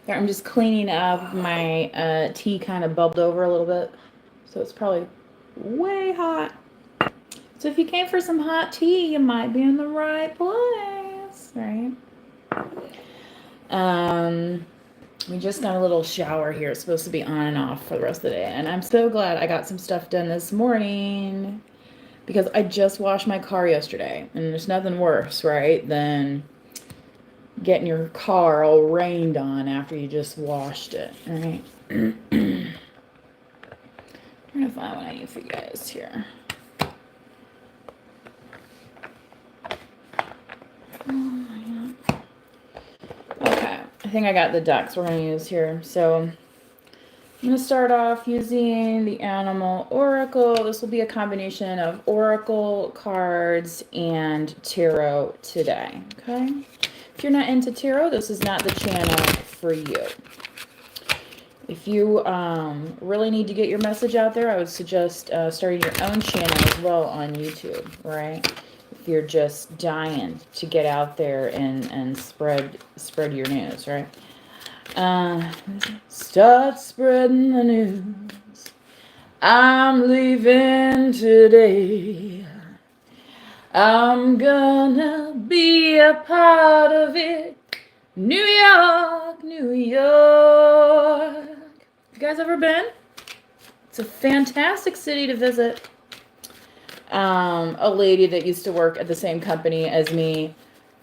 There, I'm just cleaning up. My tea kind of bubbled over a little bit, so it's probably way hot. So if you came for some hot tea, you might be in the right place, right? Um, we just got a little shower here. It's supposed to be on and off for the rest of the day, and I'm so glad I got some stuff done this morning because I just washed my car yesterday, and there's nothing worse, right, than getting your car all rained on after you just washed it, right? I'm trying to find what I need for you guys here. Okay, I think I got the decks we're going to use here. So I'm going to start off using the Animal Oracle. This will be a combination of Oracle cards and Tarot today, okay? If you're not into Tarot, this is not the channel for you. If you really need to get your message out there, I would suggest starting your own channel as well on YouTube, right? If you're just dying to get out there and spread your news, right? Start spreading the news. I'm leaving today. I'm gonna be a part of it. New York, New York. You guys ever been? It's a fantastic city to visit. A lady that used to work at the same company as me,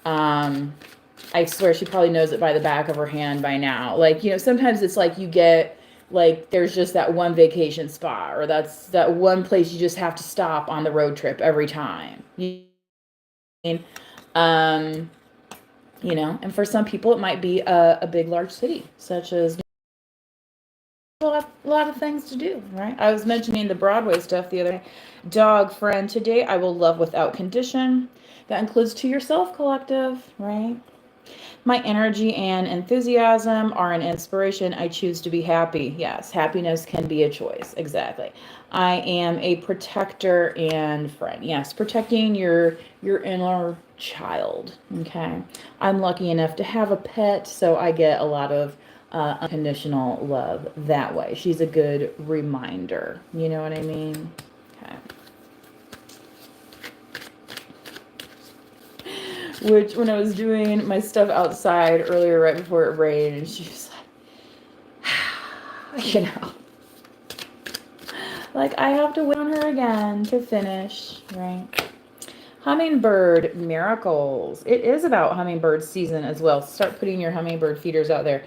I swear she probably knows it by the back of her hand by now. Like, you know, sometimes it's like you get, like, there's just that one vacation spot, or that's that one place you just have to stop on the road trip every time. Um, you know, and for some people it might be a big, large city, such as a lot of things to do, right? I was mentioning the Broadway stuff the other day. Dog friend today, I will love without condition. That includes To Yourself Collective, right? My energy and enthusiasm are an inspiration. I choose to be happy. Yes, happiness can be a choice. Exactly. I am a protector and friend. Yes, protecting your inner child. Okay. I'm lucky enough to have a pet, so I get a lot of unconditional love that way. She's a good reminder. You know what I mean? Okay. Which, when I was doing my stuff outside earlier, right before it rained, and she was like, you know, like I have to wait on her again to finish, right? Hummingbird miracles. It is about hummingbird season as well. Start putting your hummingbird feeders out there.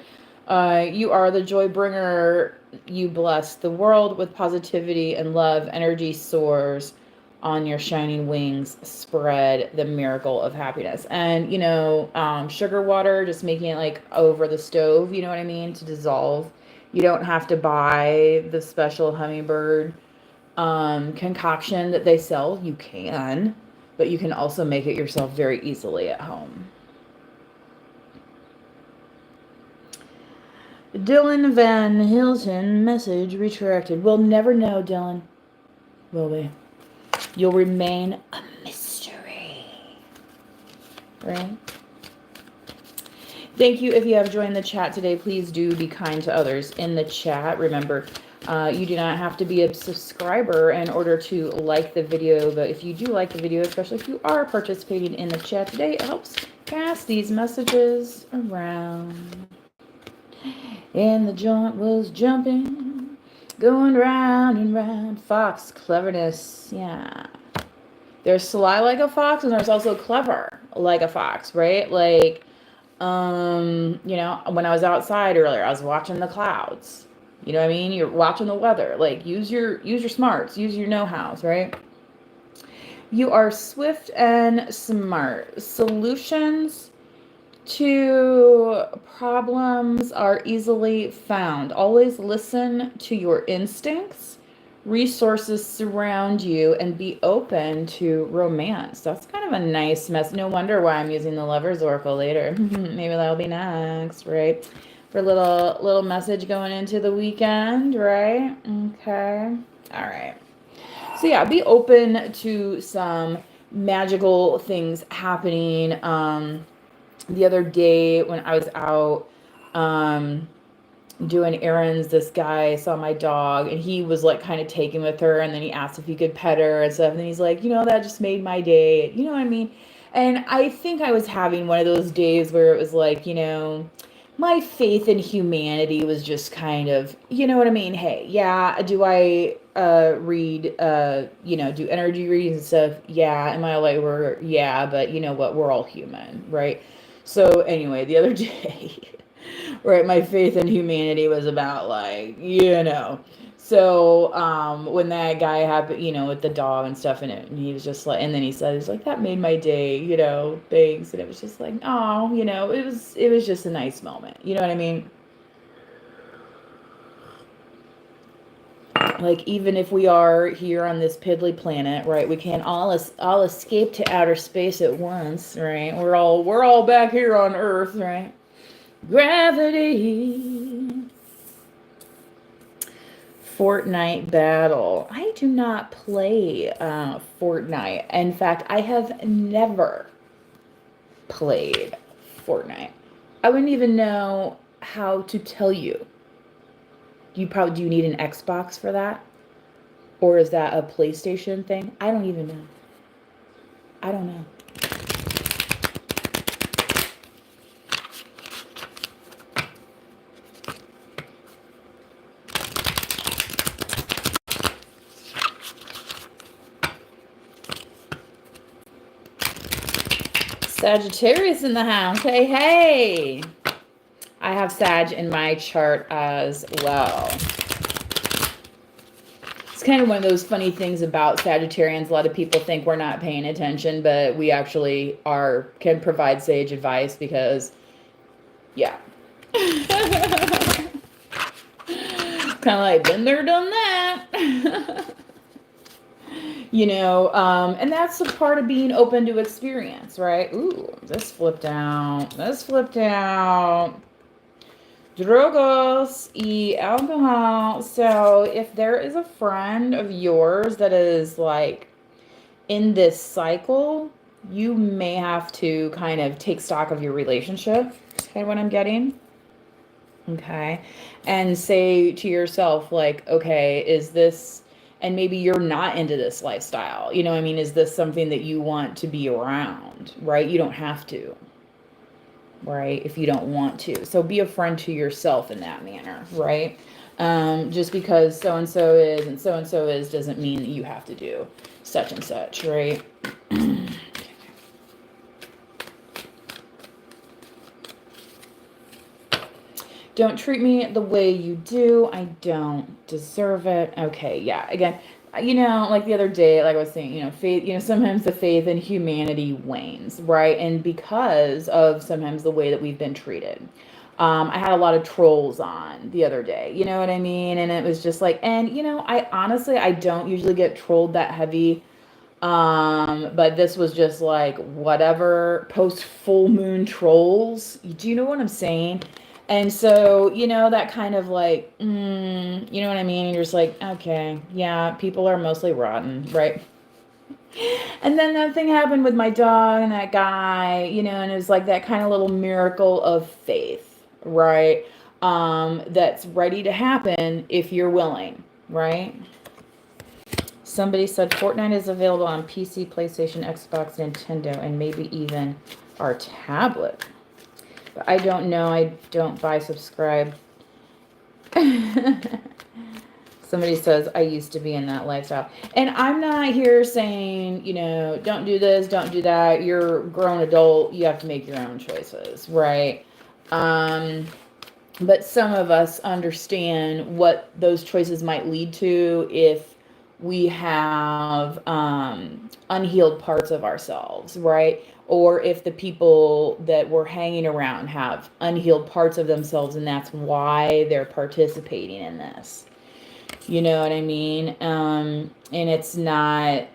You are the joy bringer. You bless the world with positivity and love. Energy soars on your shining wings. Spread the miracle of happiness. And, you know, sugar water, just making it like over the stove, you know what I mean, to dissolve. You don't have to buy the special hummingbird concoction that they sell. You can, but you can also make it yourself very easily at home. Dylan Van Hilton, message retracted. We'll never know, Dylan. Will we? You'll remain a mystery. Right? Thank you if you have joined the chat today. Please do be kind to others in the chat. Remember, you do not have to be a subscriber in order to like the video, but if you do like the video, especially if you are participating in the chat today, it helps pass these messages around. And the joint was jumping, going round and round. Fox, cleverness, yeah. There's sly like a fox, and there's also clever like a fox, right? Like, you know, when I was outside earlier, I was watching the clouds. You know what I mean? You're watching the weather. Like, use your smarts, use your know-hows, right? You are swift and smart. Solutions to problems are easily found. Always listen to your instincts. Resources surround you, and be open to romance. That's kind of a nice mess. No wonder why I'm using the Lover's Oracle later. Maybe that'll be next, right? For a little message going into the weekend, right? Okay. All right. So yeah, be open to some magical things happening. The other day when I was out, doing errands. This guy saw my dog and he was like kind of taken with her, and then he asked if he could pet her and stuff, and then he's like, that just made my day, you know what I mean? And I think I was having one of those days where it was like, my faith in humanity was just kind of, you know what I mean? Hey, yeah, do I read, do energy readings and stuff? Yeah. Am I a light worker? Yeah, but you know what? We're all human, right? So anyway, the other day, right, my faith in humanity was about like, So when that guy happened, with the dog and stuff in it, and he was just like, and then he's like, that made my day, thanks. And it was just like, oh, it was just a nice moment. You know what I mean? Like, even if we are here on this piddly planet, right, we can't all escape to outer space at once, right? We're all back here on Earth, right? Gravity. Fortnite battle. I do not play Fortnite. In fact, I have never played Fortnite. I wouldn't even know how to tell you. Do you need an Xbox for that? Or is that a PlayStation thing? I don't even know. I don't know. Sagittarius in the house. Hey, hey. I have Sag in my chart as well. It's kind of one of those funny things about Sagittarians. A lot of people think we're not paying attention, but we actually can provide sage advice because, yeah. Kind of like, been there, done that. And that's a part of being open to experience, right? Ooh, this flipped out. Drogos y alcohol. So if there is a friend of yours that is like in this cycle, you may have to kind of take stock of your relationship. That's kind of what I'm getting. Okay. And say to yourself, like, okay, is this, and maybe you're not into this lifestyle. You know what I mean? Is this something that you want to be around, right? You don't have to, right? If you don't want to. So be a friend to yourself in that manner, right? Just because so-and-so is and so-and-so is doesn't mean that you have to do such and such, right? Don't treat me the way you do. I don't deserve it. Okay, yeah. Again, like the other day, like I was saying, faith, sometimes the faith in humanity wanes, right? And because of sometimes the way that we've been treated. I had a lot of trolls on the other day, you know what I mean? And it was just like, and I honestly, I don't usually get trolled that heavy. But this was just like whatever post full moon trolls. Do you know what I'm saying? And so, that kind of like, you know what I mean? And you're just like, okay, yeah, people are mostly rotten, right? And then that thing happened with my dog and that guy, and it was like that kind of little miracle of faith, right? That's ready to happen if you're willing, right? Somebody said Fortnite is available on PC, PlayStation, Xbox, Nintendo, and maybe even our tablet. But I don't know. I don't buy subscribe. Somebody says, I used to be in that lifestyle. And I'm not here saying, don't do this, don't do that. You're a grown adult. You have to make your own choices, right? But some of us understand what those choices might lead to if we have unhealed parts of ourselves, right? Or if the people that we're hanging around have unhealed parts of themselves, and that's why they're participating in this. You know what I mean? And it's not,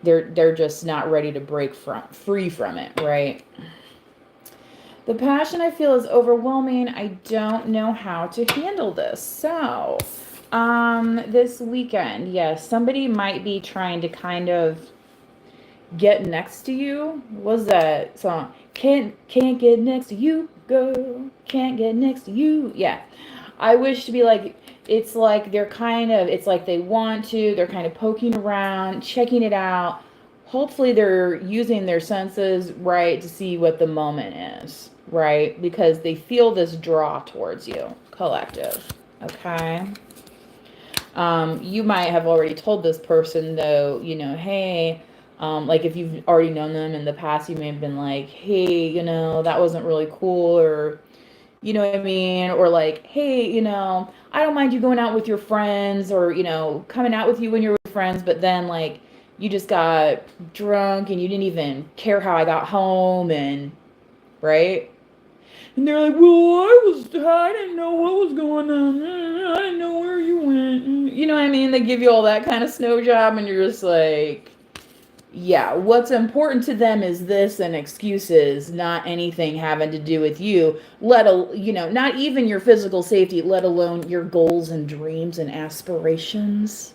they're just not ready to break free from it, right? The passion I feel is overwhelming. I don't know how to handle this. So, this weekend, yes, somebody might be trying to kind of get next to you. What's that song? Can't get next to you. girl, can't get next to you. Yeah. I wish to be like, it's like they're kind of, it's like they want to, they're kind of poking around, checking it out. Hopefully they're using their senses, right, to see what the moment is, right? Because they feel this draw towards you, collective. Okay. You might have already told this person though, hey, like if you've already known them in the past, you may have been like, hey, that wasn't really cool, or you know what I mean? Or like, hey, I don't mind you going out with your friends, or, coming out with you when you're with friends, but then like you just got drunk and you didn't even care how I got home, and right? And they're like, well, I didn't know what was going on. I didn't know where you went. You know what I mean? They give you all that kind of snow job, and you're just like, yeah, what's important to them is this and excuses, not anything having to do with you, not even your physical safety, let alone your goals and dreams and aspirations.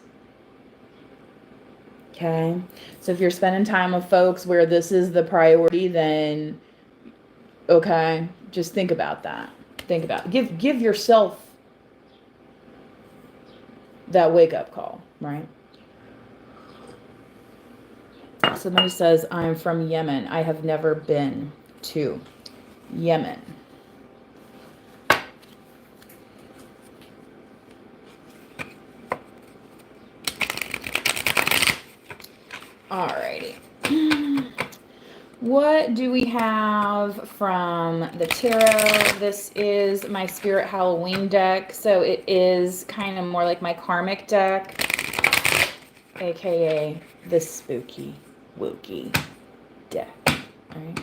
Okay. So if you're spending time with folks where this is the priority, then okay, just think about that. Think about it. Give yourself that wake up call, right? Somebody says, I'm from Yemen. I have never been to Yemen. Alrighty. What do we have from the tarot? This is my Spirit Halloween deck. So it is kind of more like my karmic deck, aka the spooky wookie deck, right?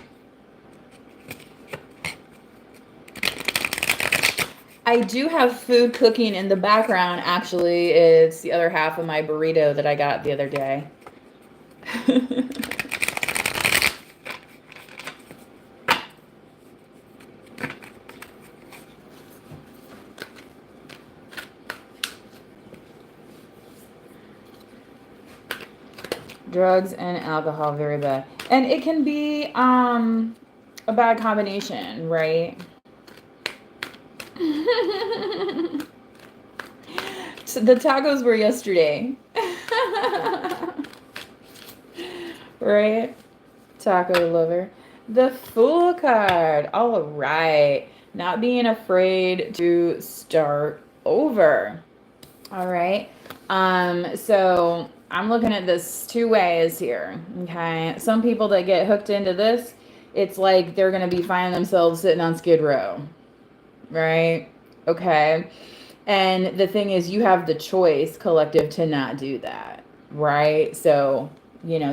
I do have food cooking in the background. Actually, it's the other half of my burrito that I got the other day. Drugs and alcohol, very bad. And it can be a bad combination, right? So the tacos were yesterday. Right? Taco lover. The Fool card. All right. Not being afraid to start over. All right. So I'm looking at this two ways here. Okay. Some people that get hooked into this, it's like they're going to be finding themselves sitting on Skid Row. Right? Okay. And the thing is, you have the choice, collective, to not do that. Right? So,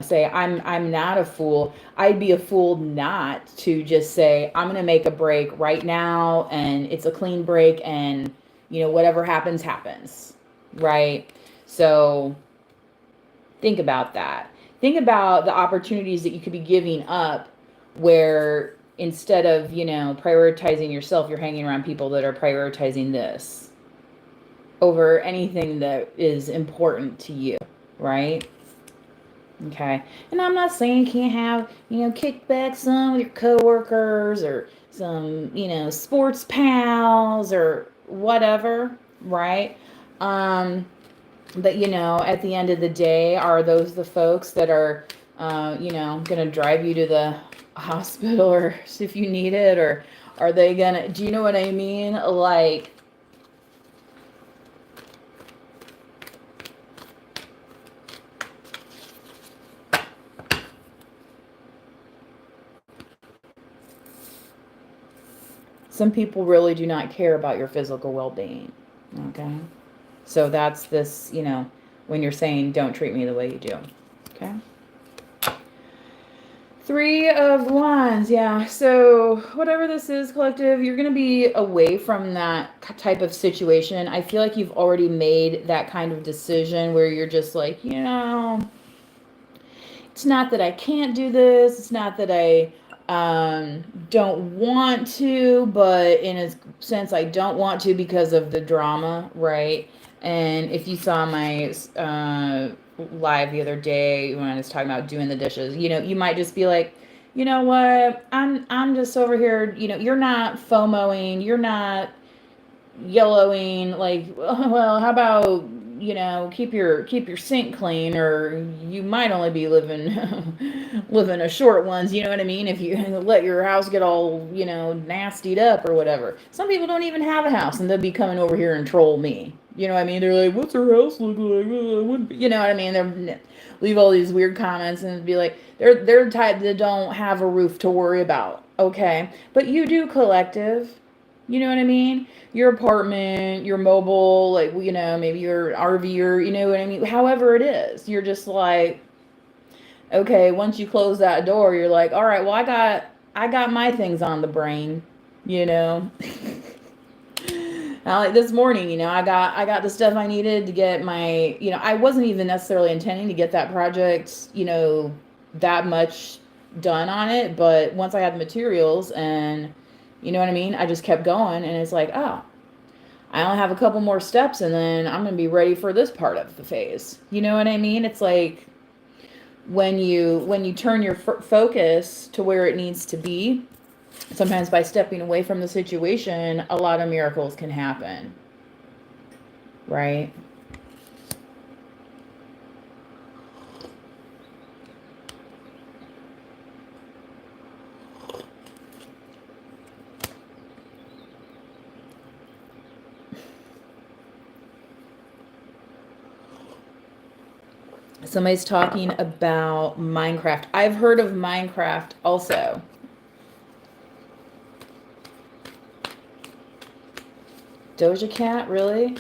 say I'm not a fool. I'd be a fool not to just say, I'm going to make a break right now, and it's a clean break, and whatever happens happens. Right? So think about that. Think about the opportunities that you could be giving up where instead of, prioritizing yourself, you're hanging around people that are prioritizing this over anything that is important to you, right? Okay. And I'm not saying you can't have, kickback some with your coworkers or some, sports pals or whatever, right? But at the end of the day, are those the folks that are, going to drive you to the hospital or if you need it, or are they gonna, do you know what I mean? Like, some people really do not care about your physical well-being. Okay. So that's this, when you're saying, don't treat me the way you do. Okay. 3 of Wands. Yeah. So whatever this is, collective, you're going to be away from that type of situation. I feel like you've already made that kind of decision where you're just like, it's not that I can't do this. It's not that I don't want to, but in a sense I don't want to because of the drama, right? And if you saw my live the other day when I was talking about doing the dishes, you might just be like, you know what, I'm just over here, you're not FOMOing, you're not yellowing, like, well, how about, keep your sink clean, or you might only be living living a short ones, you know what I mean, if you let your house get all, nastied up or whatever. Some people don't even have a house and they'll be coming over here and troll me, you know what I mean, they're like, what's her house look like, you know what I mean, they're leave all these weird comments and be like, they're the type that don't have a roof to worry about, okay, but you do, collective, you know what I mean? Your apartment, your mobile, like, maybe your RV, or, you know what I mean? However it is, you're just like, okay, once you close that door, you're like, all right, well, I got my things on the brain, you know. Now, like this morning, I got the stuff I needed to get my, I wasn't even necessarily intending to get that project, that much done on it, but once I had the materials and, you know what I mean, I just kept going, and it's like, oh, I only have a couple more steps and then I'm going to be ready for this part of the phase. You know what I mean? It's like when you turn your focus to where it needs to be, sometimes by stepping away from the situation, a lot of miracles can happen. Right? Somebody's talking about Minecraft. I've heard of Minecraft also. Doja Cat, really?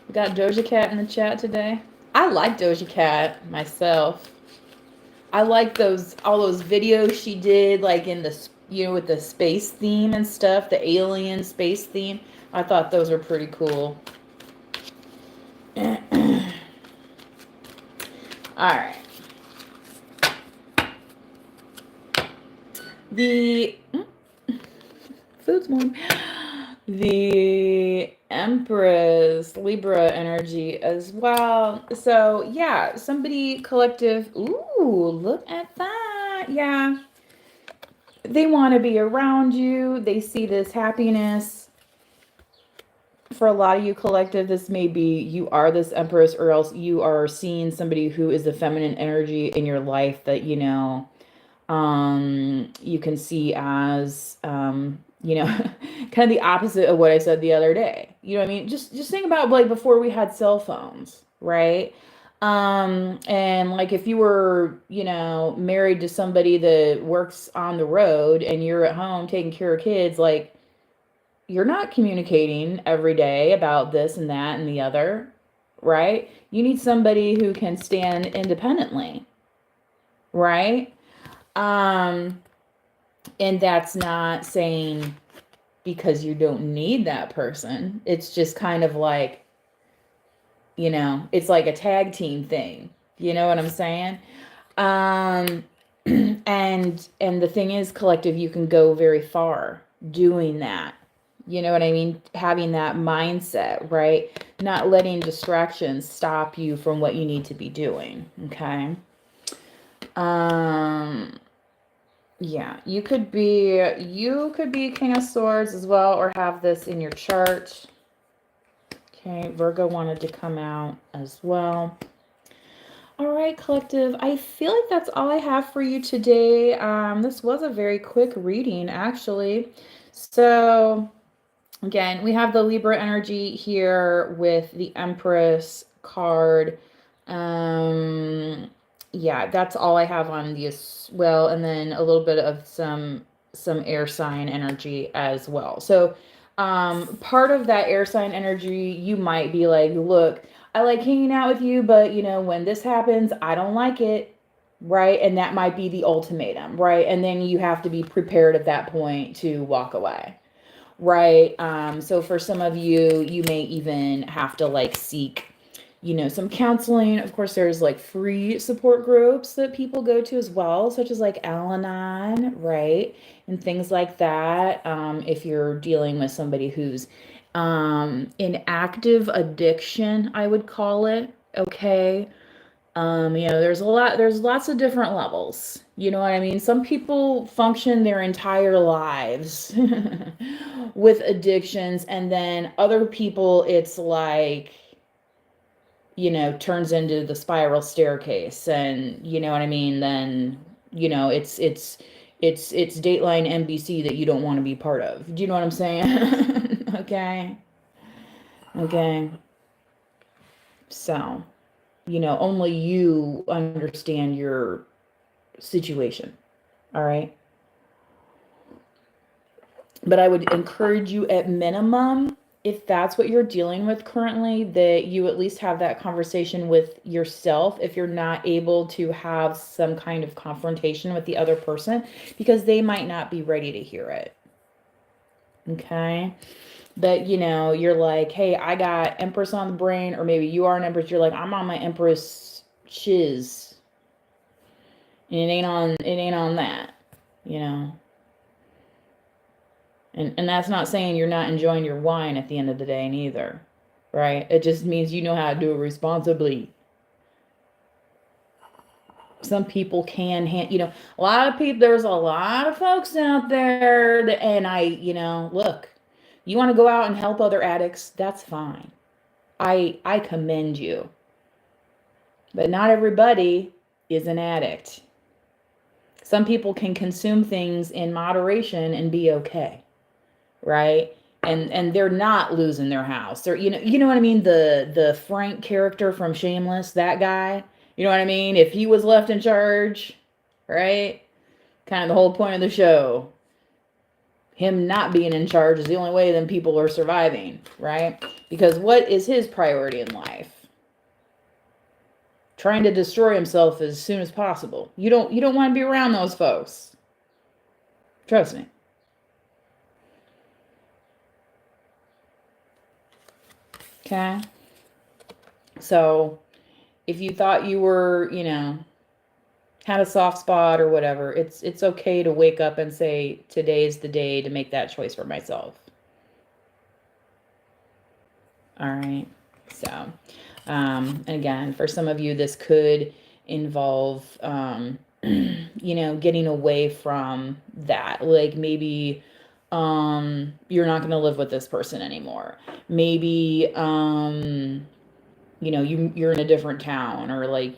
We got Doja Cat in the chat today. I like Doja Cat myself. I like all those videos she did, like in the, with the space theme and stuff, the alien space theme. I thought those were pretty cool. All right. The food's warm. The Empress, Libra energy as well. So yeah, somebody collective. Ooh, look at that. Yeah. They want to be around you. They see this happiness. For a lot of you collective, this may be you are this Empress, or else you are seeing somebody who is the feminine energy in your life that, you can see as, kind of the opposite of what I said the other day. You know what I mean? Just think about, like, before we had cell phones, right? And like if you were, married to somebody that works on the road and you're at home taking care of kids, like, you're not communicating every day about this and that and the other, right? You need somebody who can stand independently, right? Um, and that's not saying because you don't need that person. It's just kind of like, it's like a tag team thing. You know what I'm saying? Um, and the thing is, collective, you can go very far doing that. You know what I mean? Having that mindset, right? Not letting distractions stop you from what you need to be doing. Okay. Yeah, you could be King of Swords as well, or have this in your chart. Okay, Virgo wanted to come out as well. All right, collective. I feel like that's all I have for you today. This was a very quick reading, actually. So, again, we have the Libra energy here with the Empress card. Yeah, that's all I have on this. Well, and then a little bit of some air sign energy as well. So, part of that air sign energy, you might be like, look, I like hanging out with you, but when this happens, I don't like it, right? And that might be the ultimatum, right? And then you have to be prepared at that point to walk away, right? So for some of you, you may even have to like seek, some counseling. Of course, there's like free support groups that people go to as well, such as like Al-Anon, right? And things like that. If you're dealing with somebody who's in active addiction, I would call it. Okay. There's lots of different levels, You know what I mean? Some people function their entire lives with addictions, and then other people, it's like, turns into the spiral staircase, and you know what I mean? Then, it's Dateline NBC that you don't want to be part of. Do you know what I'm saying? Okay. Okay. So, only you understand your situation. All right. But I would encourage you at minimum, if that's what you're dealing with currently, that you at least have that conversation with yourself if you're not able to have some kind of confrontation with the other person, because they might not be ready to hear it. Okay. But you're like, hey, I got Empress on the brain, or maybe you are an Empress, you're like, I'm on my Empress shiz. And it ain't on that, you know. And that's not saying you're not enjoying your wine at the end of the day neither, right? It just means you know how to do it responsibly. Some people can a lot of people, there's a lot of folks out there that, and look, you want to go out and help other addicts, that's fine. I commend you. But not everybody is an addict. Some people can consume things in moderation and be okay, right? And they're not losing their house. They're you know what I mean? The Frank character from Shameless, that guy. You know what I mean? If he was left in charge, right? Kind of the whole point of the show. Him not being in charge is the only way then people are surviving, right? Because what is his priority in life? Trying to destroy himself as soon as possible. You don't want to be around those folks. Trust me. Okay. So if you thought you were, had a soft spot or whatever, it's okay to wake up and say, today's the day to make that choice for myself. All right. So, and again, for some of you, this could involve, getting away from that. Like maybe, you're not going to live with this person anymore. Maybe, you're in a different town, or like,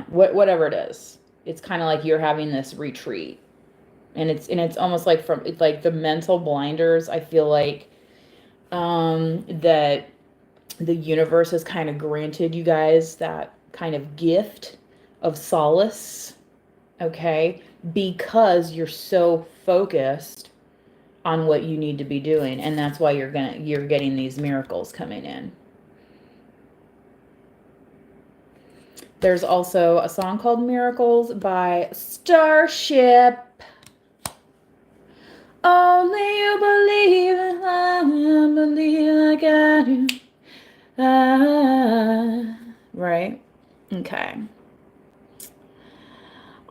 whatever it is. It's kind of like you're having this retreat, and it's almost like it's like the mental blinders. I feel like, that the universe has kind of granted you guys that kind of gift of solace, okay? Because you're so focused on what you need to be doing, and that's why you're getting these miracles coming in. There's also a song called Miracles by Starship. Only you believe, I believe like I do. Right? Okay.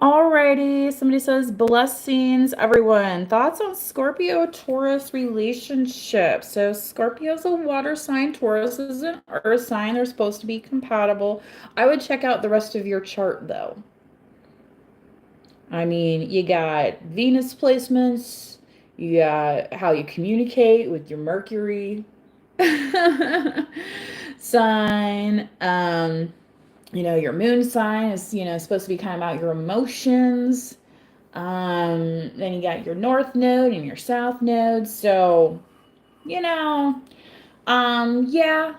Alrighty. Somebody says, blessings, everyone. Thoughts on Scorpio-Taurus relationship. So Scorpio's a water sign. Taurus is an earth sign. They're supposed to be compatible. I would check out the rest of your chart, though. I mean, you got Venus placements. You got how you communicate with your Mercury sign. Your moon sign is, supposed to be kind of about your emotions. Then you got your north node and your south node. So, yeah.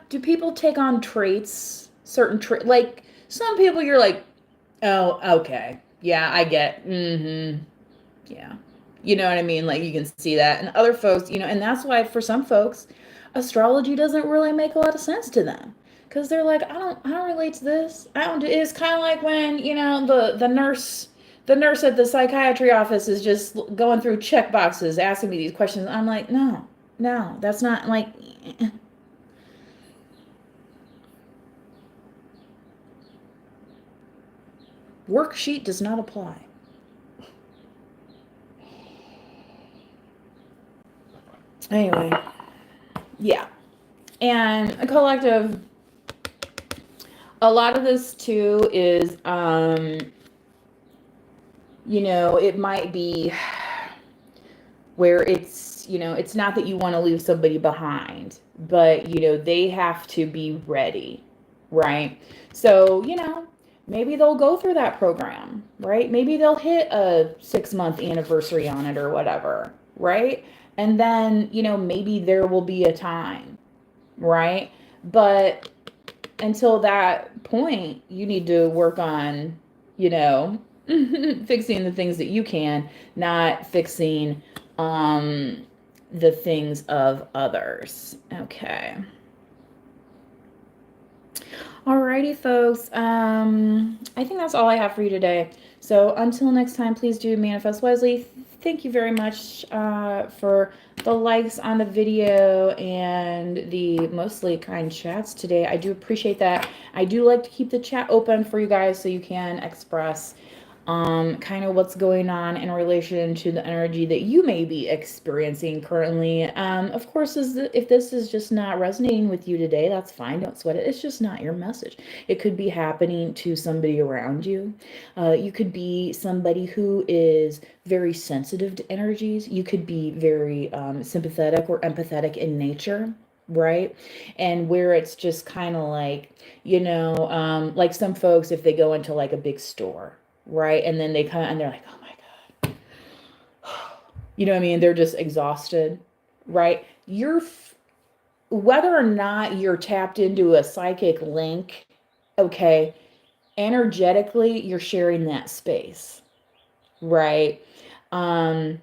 Do people take on traits, certain traits? Like, some people you're like, oh, okay. Yeah, I get, yeah. You know what I mean? Like, you can see that. And other folks, and that's why for some folks, astrology doesn't really make a lot of sense to them. Because they're like, I don't relate to this. I don't do. It's kind of like when, the nurse at the psychiatry office is just going through check boxes, asking me these questions. I'm like, no, that's not like. Worksheet does not apply. Anyway, yeah. And a collective, a lot of this too is, you know, it might be where it's, you know, it's not that you want to leave somebody behind, but, you know, they have to be ready, right? So, you know, maybe they'll go through that program, right? Maybe they'll hit a 6 month anniversary on it or whatever, right? And then, you know, maybe there will be a time, right? But until that point, you need to work on, you know, fixing the things that you can, not fixing the things of others. Okay. Alrighty, folks. I think that's all I have for you today. So until next time, please do manifest wisely. Thank you very much for the likes on the video and the mostly kind chats today. I do appreciate that. I do like to keep the chat open for you guys so you can express kind of what's going on in relation to the energy that you may be experiencing currently. Of course, if this is just not resonating with you today, that's fine. Don't sweat it. It's just not your message. It could be happening to somebody around you. You could be somebody who is very sensitive to energies. You could be very sympathetic or empathetic in nature, right? And where it's just kind of like, you know, like some folks, if they go into like a big store, right? And then they come and they're like, oh my God. You know what I mean? They're just exhausted, right? Whether or not you're tapped into a psychic link, okay, energetically, you're sharing that space, right? Um,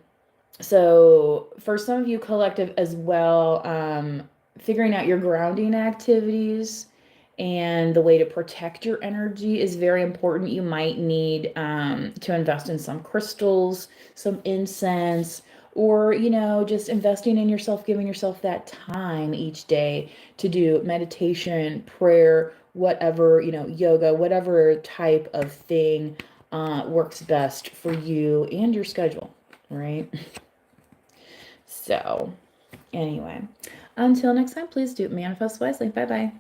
so for some of you collective as well, figuring out your grounding activities and the way to protect your energy is very important. You might need to invest in some crystals, some incense, or, you know, just investing in yourself, giving yourself that time each day to do meditation, prayer, whatever, you know, yoga, whatever type of thing works best for you and your schedule, right? So, anyway, until next time, please do manifest wisely. Bye bye.